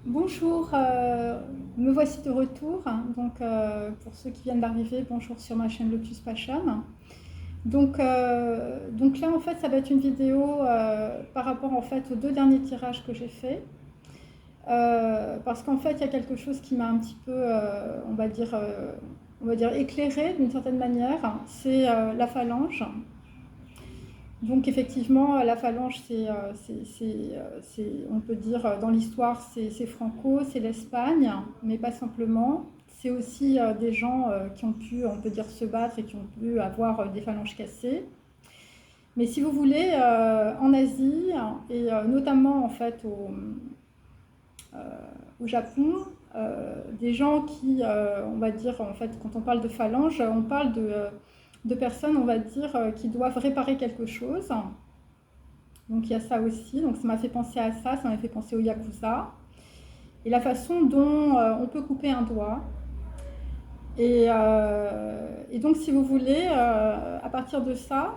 Bonjour, me voici de retour. Pour ceux qui viennent d'arriver, bonjour sur ma chaîne Lotus Passion. Donc là, en fait, ça va être une vidéo par rapport en fait aux deux derniers tirages que j'ai faits. Parce qu'en fait, il y a quelque chose qui m'a un petit peu, on va dire éclairé d'une certaine manière. C'est la phalange. Donc effectivement, la phalange, on peut dire dans l'histoire, c'est Franco, c'est l'Espagne, mais pas simplement. C'est aussi des gens qui ont pu, on peut dire, se battre et qui ont pu avoir des phalanges cassées. Mais si vous voulez, en Asie, et notamment en fait euh, au Japon, des gens qui, on va dire, en fait, quand on parle de phalange, on parle de personnes, on va dire, qui doivent réparer quelque chose. Donc il y a ça aussi, donc ça m'a fait penser à ça m'a fait penser au Yakuza. Et la façon dont on peut couper un doigt. Et donc si vous voulez, à partir de ça,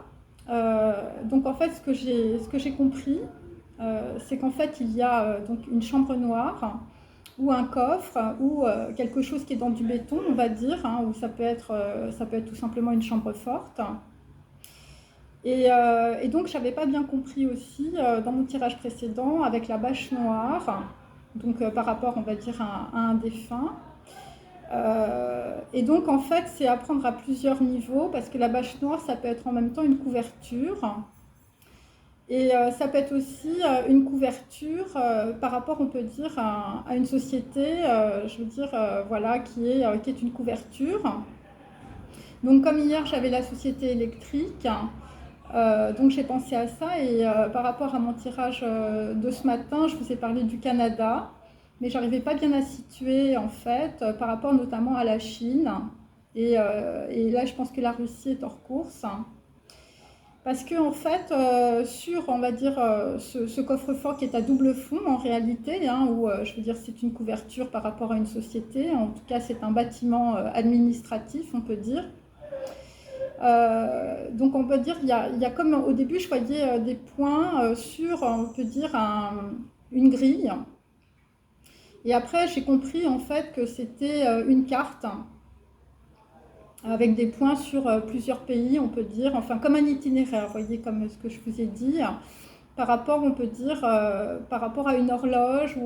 donc en fait ce que j'ai compris, c'est qu'en fait il y a donc une chambre noire ou un coffre ou quelque chose qui est dans du béton, on va dire, hein, ou ça peut être tout simplement une chambre forte. Et donc, je n'avais pas bien compris aussi dans mon tirage précédent avec la bâche noire, donc par rapport, on va dire, à un défunt. Et donc, en fait, c'est à prendre à plusieurs niveaux parce que la bâche noire, ça peut être en même temps une couverture. Et ça peut être aussi une couverture par rapport, on peut dire, à une société, je veux dire, voilà, qui est une couverture. Donc, comme hier, j'avais la société électrique. Donc j'ai pensé à ça et par rapport à mon tirage de ce matin, je vous ai parlé du Canada, mais j'arrivais pas bien à situer en fait par rapport notamment à la Chine et là je pense que la Russie est hors course parce que en fait sur on va dire ce coffre-fort qui est à double fond en réalité, hein, où je veux dire c'est une couverture par rapport à une société, en tout cas c'est un bâtiment administratif on peut dire. Donc on peut dire il y a comme au début je voyais des points sur on peut dire une grille et après j'ai compris en fait que c'était une carte avec des points sur plusieurs pays on peut dire enfin comme un itinéraire vous voyez comme ce que je vous ai dit par rapport on peut dire par rapport à une horloge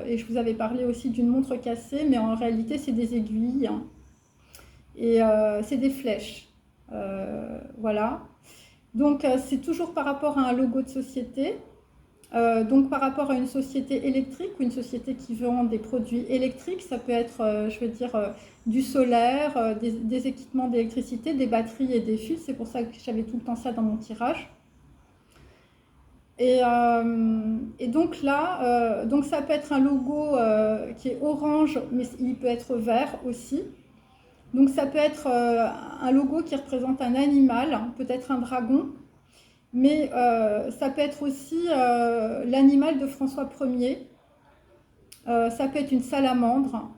et je vous avais parlé aussi d'une montre cassée mais en réalité c'est des aiguilles et c'est des flèches voilà. Donc c'est toujours par rapport à un logo de société, donc par rapport à une société électrique ou une société qui vend des produits électriques, ça peut être, je veux dire, du solaire, des équipements d'électricité, des batteries et des fils, c'est pour ça que j'avais tout le temps ça dans mon tirage. Et donc là, donc ça peut être un logo qui est orange, mais il peut être vert aussi. Donc ça peut être un logo qui représente un animal, peut-être un dragon, mais ça peut être aussi l'animal de François Ier. Ça peut être une salamandre,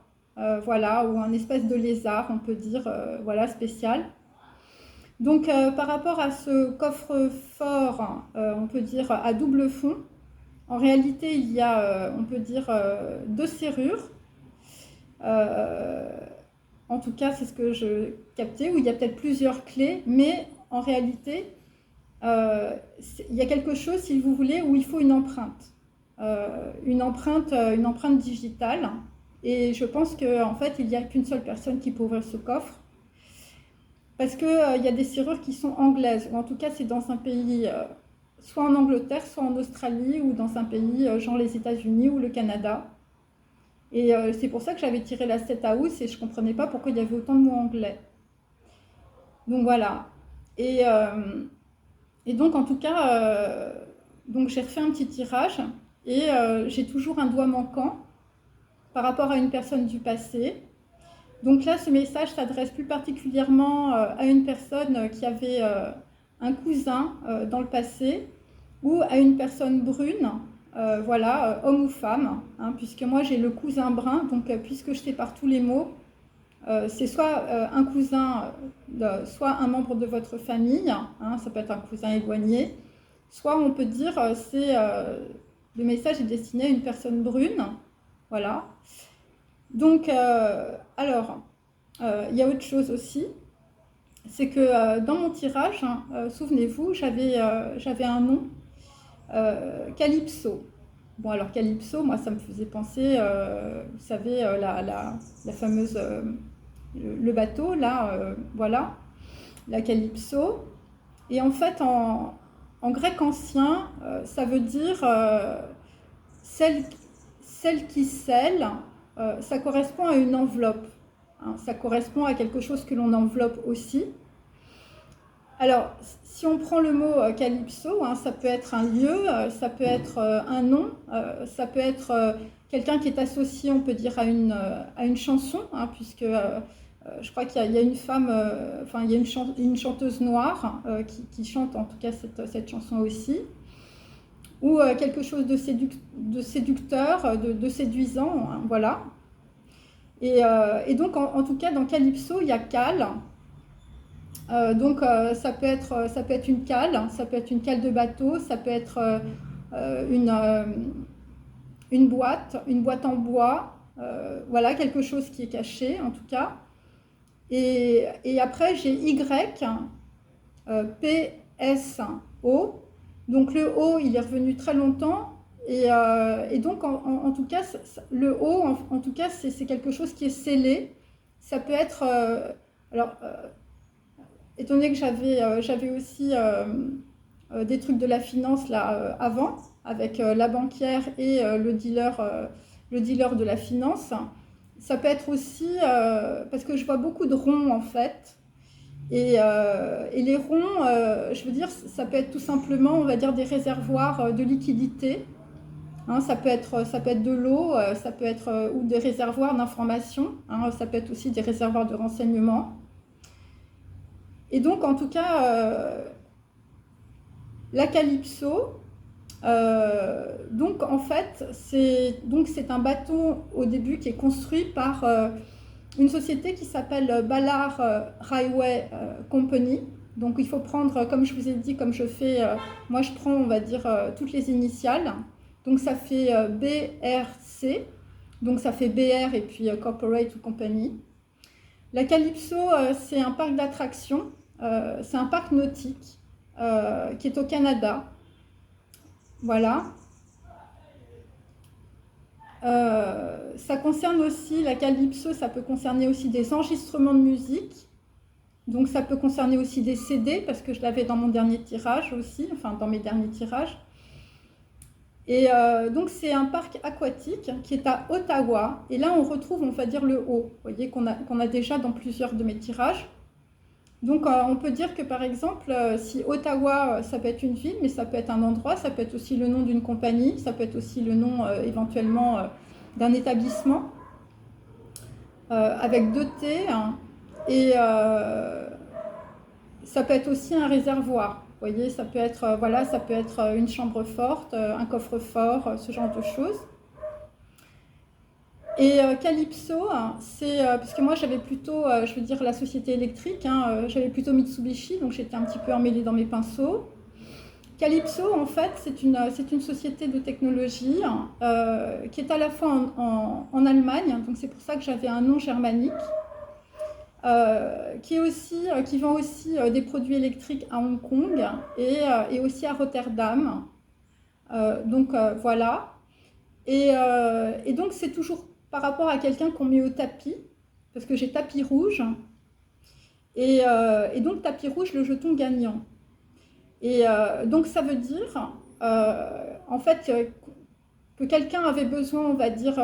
voilà, ou un espèce de lézard, on peut dire, voilà, spécial. Donc par rapport à ce coffre-fort, on peut dire à double fond, en réalité il y a, on peut dire, deux serrures. Euh, En tout cas, c'est ce que je captais, où il y a peut-être plusieurs clés, mais en réalité, il y a quelque chose, si vous voulez, où il faut une empreinte digitale. Et je pense qu'en fait, il n'y a qu'une seule personne qui peut ouvrir ce coffre. Parce qu'il y a des serrures qui sont anglaises, ou en tout cas, c'est dans un pays, soit en Angleterre, soit en Australie, ou dans un pays, genre les États-Unis ou le Canada. Et c'est pour ça que j'avais tiré la 7 house et je ne comprenais pas pourquoi il y avait autant de mots anglais. Donc voilà. Et, euh, et donc en tout cas, donc j'ai refait un petit tirage et j'ai toujours un doigt manquant par rapport à une personne du passé. Donc là, ce message s'adresse plus particulièrement à une personne qui avait un cousin dans le passé ou à une personne brune, voilà, homme ou femme, hein, puisque moi j'ai le cousin brun, donc puisque je sépare tous les mots, c'est soit un cousin, soit un membre de votre famille, hein, ça peut être un cousin éloigné, soit on peut dire le message est destiné à une personne brune Voilà. Donc, alors, il y a autre chose aussi, c'est que dans mon tirage, hein, souvenez-vous, j'avais un nom, Calypso. Bon, alors Calypso, moi, ça me faisait penser, vous savez, la fameuse, le bateau, là, voilà, la Calypso. Et en fait, en grec ancien, ça veut dire celle, celle qui scelle, ça correspond à une enveloppe. Hein, ça correspond à quelque chose que l'on enveloppe aussi. Alors, si on prend le mot calypso, hein, ça peut être un lieu, ça peut être un nom, ça peut être quelqu'un qui est associé, on peut dire, à une chanson, hein, puisque je crois qu'il y a une femme, enfin, il y a une chanteuse noire qui chante en tout cas cette chanson aussi, ou quelque chose de séducteur, de séduisant, hein, voilà. Et donc, en tout cas, dans calypso, il y a cal. Donc ça peut être une cale, ça peut être une cale de bateau, ça peut être une boîte en bois, voilà, quelque chose qui est caché en tout cas. Et après j'ai Y, PSO, donc le O il est revenu très longtemps. Et donc en tout cas le O en tout cas c'est quelque chose qui est scellé. Ça peut être alors étant donné que j'avais aussi des trucs de la finance là avant, avec la banquière et le dealer de la finance, ça peut être aussi, parce que je vois beaucoup de ronds en fait, et les ronds, je veux dire, ça peut être tout simplement, on va dire, des réservoirs de liquidité. Hein, ça peut être de l'eau, ça peut être ou des réservoirs d'information, hein, ça peut être aussi des réservoirs de renseignement. Et donc, en tout cas, la Calypso, donc en fait, c'est un bateau au début qui est construit par une société qui s'appelle Ballard Railway Company. Donc il faut prendre, comme je vous ai dit, comme je fais, moi je prends, on va dire, toutes les initiales. Donc ça fait BRC, donc ça fait BR et puis Corporate ou Company. La Calypso, c'est un parc d'attractions, c'est un parc nautique qui est au Canada. Voilà. Ça concerne aussi, la Calypso, ça peut concerner aussi des enregistrements de musique. Donc ça peut concerner aussi des CD, parce que je l'avais dans mon dernier tirage aussi, enfin dans mes derniers tirages. Et donc c'est un parc aquatique qui est à Ottawa. Et là on retrouve, on va dire, le O, vous voyez, qu'on a déjà dans plusieurs de mes tirages. Donc on peut dire que par exemple, si Ottawa, ça peut être une ville, mais ça peut être un endroit, ça peut être aussi le nom d'une compagnie, ça peut être aussi le nom éventuellement d'un établissement, avec 2 T, hein, et ça peut être aussi un réservoir. Vous voyez, ça peut être, voilà, ça peut être une chambre forte, un coffre-fort, ce genre de choses. Et Calypso, c'est parce que moi j'avais plutôt, je veux dire, la société électrique, hein, j'avais plutôt Mitsubishi, donc j'étais un petit peu emmêlée dans mes pinceaux. Calypso, en fait, c'est une société de technologie qui est à la fois en Allemagne, donc c'est pour ça que j'avais un nom germanique, qui vend aussi des produits électriques à Hong Kong et aussi à Rotterdam. Donc voilà. Et donc c'est toujours par rapport à quelqu'un qu'on met au tapis, parce que j'ai tapis rouge, et donc tapis rouge, le jeton gagnant. Et donc ça veut dire, en fait, que quelqu'un avait besoin, on va dire,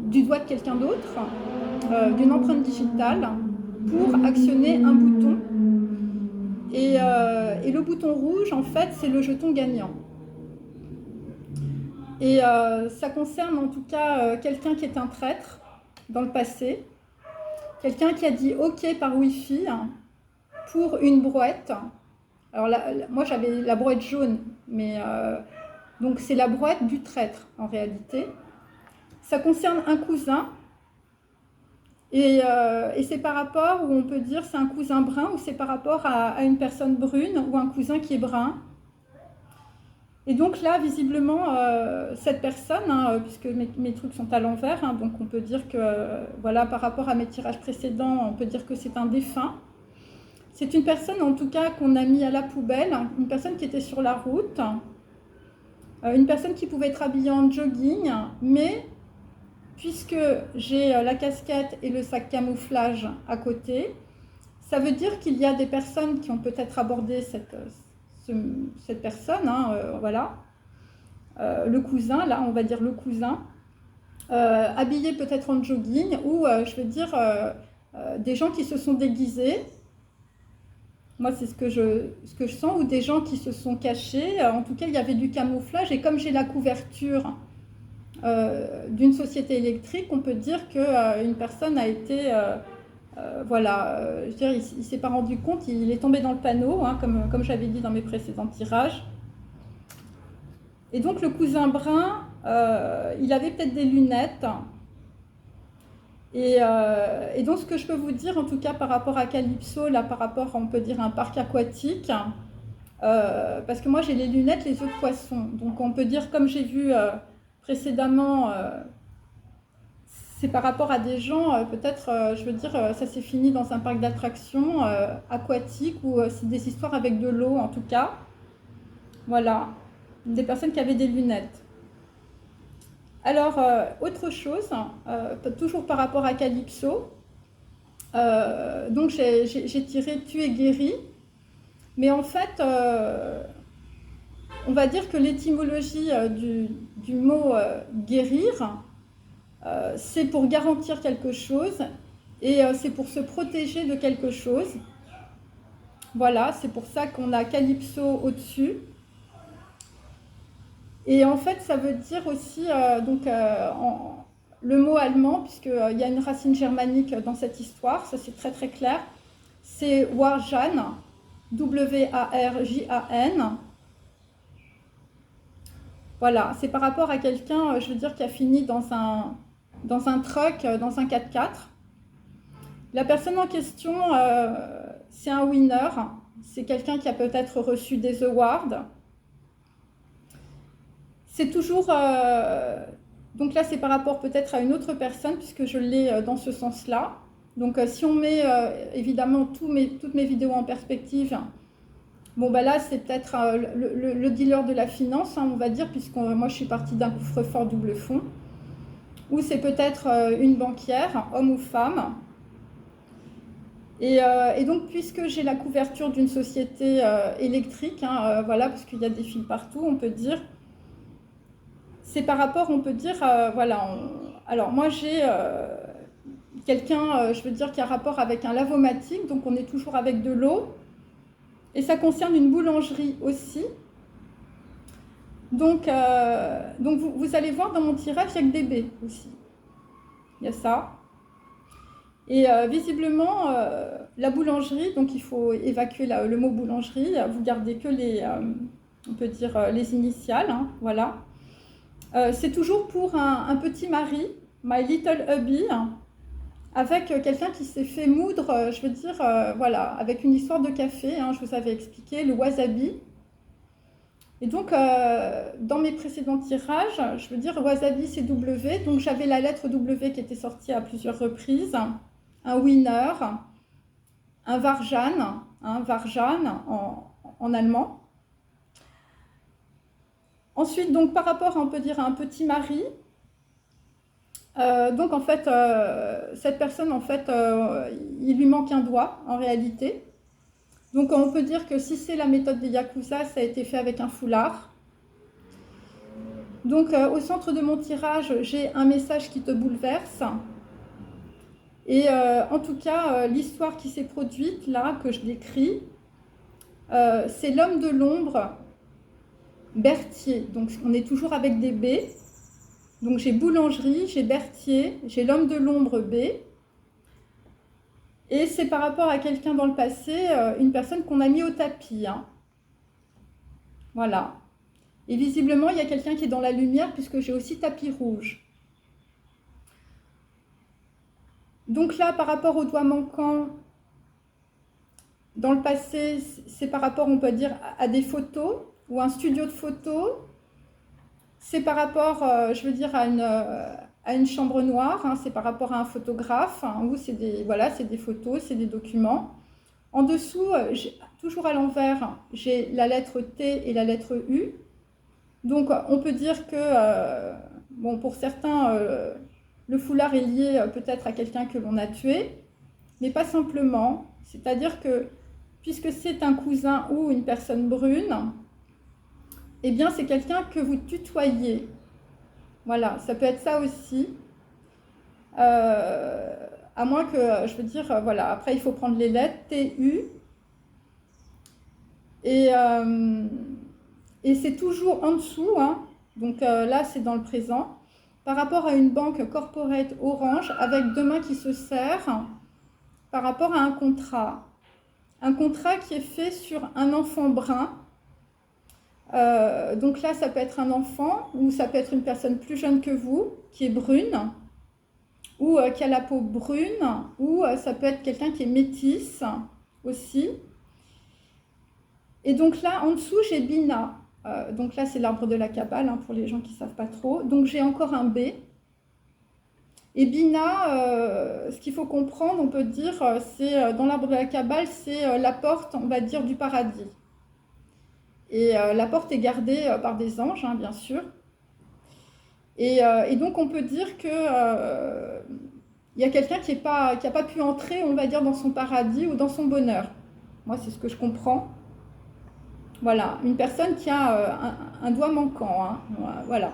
du doigt de quelqu'un d'autre, d'une empreinte digitale, pour actionner un bouton. Et le bouton rouge, en fait, c'est le jeton gagnant. Et ça concerne en tout cas quelqu'un qui est un traître dans le passé, quelqu'un qui a dit OK par Wi-Fi pour une brouette. Alors là, moi j'avais la brouette jaune, mais donc c'est la brouette du traître en réalité. Ça concerne un cousin, et c'est par rapport, où on peut dire c'est un cousin brun, ou c'est par rapport à une personne brune, ou un cousin qui est brun. Et donc là, visiblement, cette personne, hein, puisque mes trucs sont à l'envers, hein, donc on peut dire que, voilà, par rapport à mes tirages précédents, on peut dire que c'est un défunt. C'est une personne, en tout cas, qu'on a mis à la poubelle, hein, une personne qui était sur la route, une personne qui pouvait être habillée en jogging, mais puisque j'ai la casquette et le sac camouflage à côté, ça veut dire qu'il y a des personnes qui ont peut-être abordé cette personne, hein, voilà, le cousin, là on va dire le cousin, habillé peut-être en jogging, ou je veux dire des gens qui se sont déguisés, moi c'est ce que je sens, ou des gens qui se sont cachés, en tout cas il y avait du camouflage, et comme j'ai la couverture d'une société électrique, on peut dire qu'une personne a été... voilà, je veux dire, il ne s'est pas rendu compte, il est tombé dans le panneau, hein, comme j'avais dit dans mes précédents tirages. Et donc le cousin brun, il avait peut-être des lunettes. Et donc ce que je peux vous dire, en tout cas par rapport à Calypso, là par rapport, on peut dire, à un parc aquatique, parce que moi j'ai les lunettes, les yeux de poisson. Donc on peut dire, comme j'ai vu précédemment, c'est par rapport à des gens, peut-être, je veux dire, ça s'est fini dans un parc d'attractions aquatique, ou c'est des histoires avec de l'eau en tout cas. Voilà, des personnes qui avaient des lunettes. Alors, autre chose, toujours par rapport à Calypso, donc j'ai tiré tu es guéri, mais en fait, on va dire que l'étymologie du mot guérir, c'est pour garantir quelque chose, et c'est pour se protéger de quelque chose. Voilà, c'est pour ça qu'on a Calypso au-dessus. Et en fait, ça veut dire aussi, le mot allemand, puisqu'il y a une racine germanique dans cette histoire, ça c'est très très clair, c'est Warjan, W-A-R-J-A-N. Voilà, c'est par rapport à quelqu'un, je veux dire, qui a fini dans un truck, dans un 4x4. La personne en question, c'est un winner, c'est quelqu'un qui a peut-être reçu des awards. C'est toujours... donc là, c'est par rapport peut-être à une autre personne, puisque je l'ai dans ce sens-là. Donc si on met évidemment toutes mes vidéos en perspective, bon bah là, c'est peut-être le dealer de la finance, hein, on va dire, puisque moi, je suis partie d'un coffre-fort double fond. Ou c'est peut-être une banquière, homme ou femme. Et donc, puisque j'ai la couverture d'une société électrique, hein, voilà, parce qu'il y a des fils partout, on peut dire... C'est par rapport, on peut dire, voilà, alors moi j'ai quelqu'un, je veux dire, qui a rapport avec un lavomatique, donc on est toujours avec de l'eau, et ça concerne une boulangerie aussi. Donc vous allez voir dans mon tirage, il y a que des B aussi. Il y a ça. Et visiblement, la boulangerie, donc il faut évacuer le mot boulangerie, vous gardez que on peut dire, les initiales, hein, voilà. C'est toujours pour un petit mari, my little hubby, avec quelqu'un qui s'est fait moudre, je veux dire, voilà, avec une histoire de café, hein, je vous avais expliqué, le wasabi. Et donc, dans mes précédents tirages, je veux dire, wasabi c'est W, donc j'avais la lettre W qui était sortie à plusieurs reprises, un winner, un varjan, en allemand. Ensuite, donc par rapport, on peut dire, à un petit mari, donc en fait, cette personne, en fait, il lui manque un doigt en réalité. Donc on peut dire que si c'est la méthode des Yakuza, ça a été fait avec un foulard. Donc au centre de mon tirage, j'ai un message qui te bouleverse. Et en tout cas, l'histoire qui s'est produite là, que je décris, c'est l'homme de l'ombre, Berthier. Donc on est toujours avec des B. Donc j'ai boulangerie, j'ai Berthier, j'ai l'homme de l'ombre B. Et c'est par rapport à quelqu'un dans le passé, une personne qu'on a mis au tapis. Hein. Voilà. Et visiblement, il y a quelqu'un qui est dans la lumière puisque j'ai aussi tapis rouge. Donc là, par rapport aux doigts manquants, dans le passé, c'est par rapport, on peut dire, à des photos. ou un studio de photo, c'est par rapport, je veux dire, à une chambre noire, hein, c'est par rapport à un photographe, hein, où c'est des, voilà, c'est des photos, c'est des documents. En dessous, toujours à l'envers, j'ai la lettre T et la lettre U. Donc on peut dire que, bon, pour certains, le foulard est lié peut-être à quelqu'un que l'on a tué, mais pas simplement. C'est-à-dire que, puisque c'est un cousin ou une personne brune, eh bien c'est quelqu'un que vous tutoyez. Voilà, ça peut être ça aussi. À moins que, je veux dire, voilà, après il faut prendre les lettres T, U. Et c'est toujours en dessous, hein. Donc là c'est dans le présent, par rapport à une banque corporate orange avec deux mains qui se serrent, par rapport à un contrat. Un contrat qui est fait sur un enfant brun. Donc là ça peut être un enfant, ou ça peut être une personne plus jeune que vous, qui est brune, ou qui a la peau brune, ou ça peut être quelqu'un qui est métisse aussi. Et donc là, en dessous, j'ai Bina. Donc là, c'est l'arbre de la Kabbale, hein, pour les gens qui ne savent pas trop. Donc j'ai encore un B. Et Bina, ce qu'il faut comprendre, on peut dire, c'est dans l'arbre de la Kabbale, c'est la porte, on va dire, du paradis. Et la porte est gardée par des anges, hein, bien sûr. Et donc on peut dire que y a quelqu'un qui n'a pas pu entrer, on va dire, dans son paradis ou dans son bonheur. Moi, c'est ce que je comprends. Voilà, une personne qui a un doigt manquant, hein, voilà.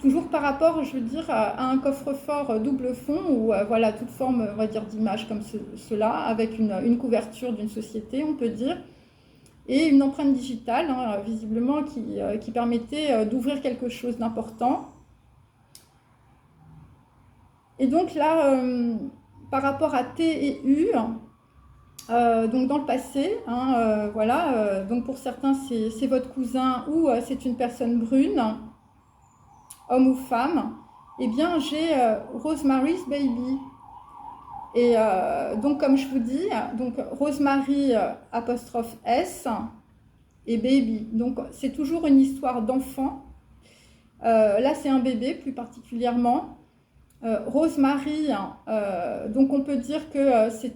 Toujours par rapport, je veux dire, à un coffre-fort double fond ou voilà, toute forme, on va dire, d'image comme cela, avec une couverture d'une société, on peut dire, et une empreinte digitale, hein, visiblement, qui permettait d'ouvrir quelque chose d'important. Et donc là, par rapport à T et U, donc dans le passé, hein, voilà, donc pour certains c'est votre cousin ou c'est une personne brune, homme ou femme, eh bien j'ai Rosemary's Baby. Et donc comme je vous dis, donc Rosemary apostrophe S et Baby. Donc c'est toujours une histoire d'enfant. Là c'est un bébé plus particulièrement. Rosemary, donc on peut dire que c'est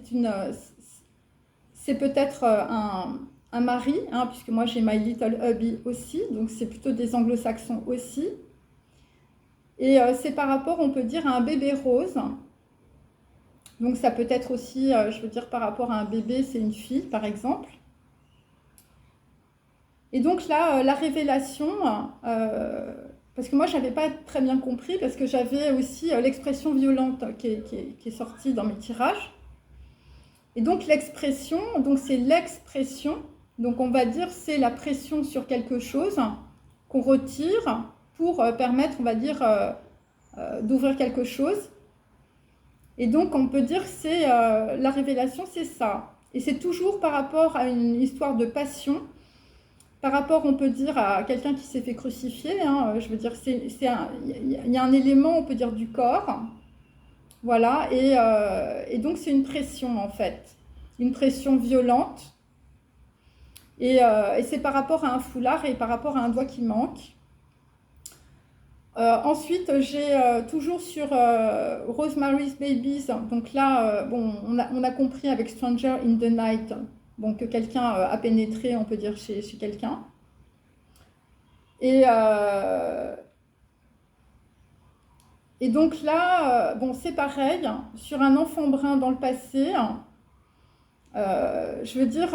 peut-être un mari, hein, puisque moi j'ai My Little Hubby aussi, donc c'est plutôt des anglo-saxons aussi. Et c'est par rapport, on peut dire, à un bébé rose. Donc ça peut être aussi, je veux dire, par rapport à un bébé, c'est une fille, par exemple. Et donc là, la révélation, parce que moi je n'avais pas très bien compris, parce que j'avais aussi l'expression violente qui est sortie dans mes tirages. Et donc l'expression, donc c'est l'expression, donc on va dire c'est la pression sur quelque chose qu'on retire pour permettre, on va dire, d'ouvrir quelque chose. Et donc on peut dire que c'est la révélation, c'est ça. Et c'est toujours par rapport à une histoire de passion, par rapport, on peut dire, à quelqu'un qui s'est fait crucifier, hein, je veux dire, il y a un élément, on peut dire, du corps. Voilà, et donc c'est une pression en fait, une pression violente, et c'est par rapport à un foulard et par rapport à un doigt qui manque. Ensuite, j'ai toujours sur Rosemary's Babies, donc là, bon, on a compris avec Stranger in the Night, bon, que quelqu'un a pénétré, on peut dire, chez quelqu'un. Et donc là, bon, c'est pareil, sur un enfant brun dans le passé, je veux dire,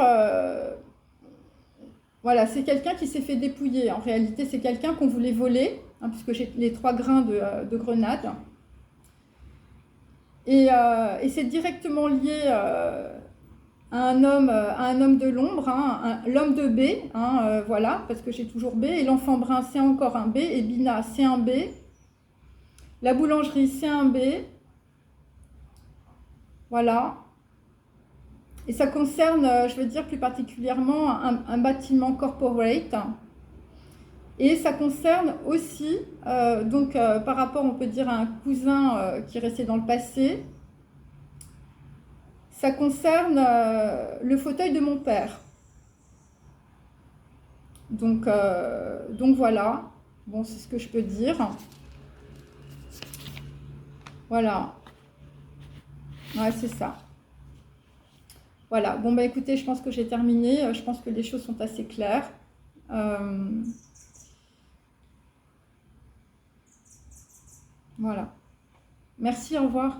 voilà, c'est quelqu'un qui s'est fait dépouiller. En réalité, c'est quelqu'un qu'on voulait voler, hein, puisque j'ai les 3 grains de grenade. Et c'est directement lié à un homme de l'ombre, hein, l'homme de B, hein, voilà, parce que j'ai toujours B. Et l'enfant brun, c'est encore un B. Et Bina, c'est un B. La boulangerie, c'est un B. Voilà. Et ça concerne, je veux dire plus particulièrement, un bâtiment corporate. Et ça concerne aussi, donc par rapport, on peut dire, à un cousin qui est resté dans le passé, ça concerne le fauteuil de mon père. Donc voilà, bon, c'est ce que je peux dire. Voilà, ouais, c'est ça. Voilà, bon bah écoutez, je pense que j'ai terminé, je pense que les choses sont assez claires. Voilà. Merci, au revoir.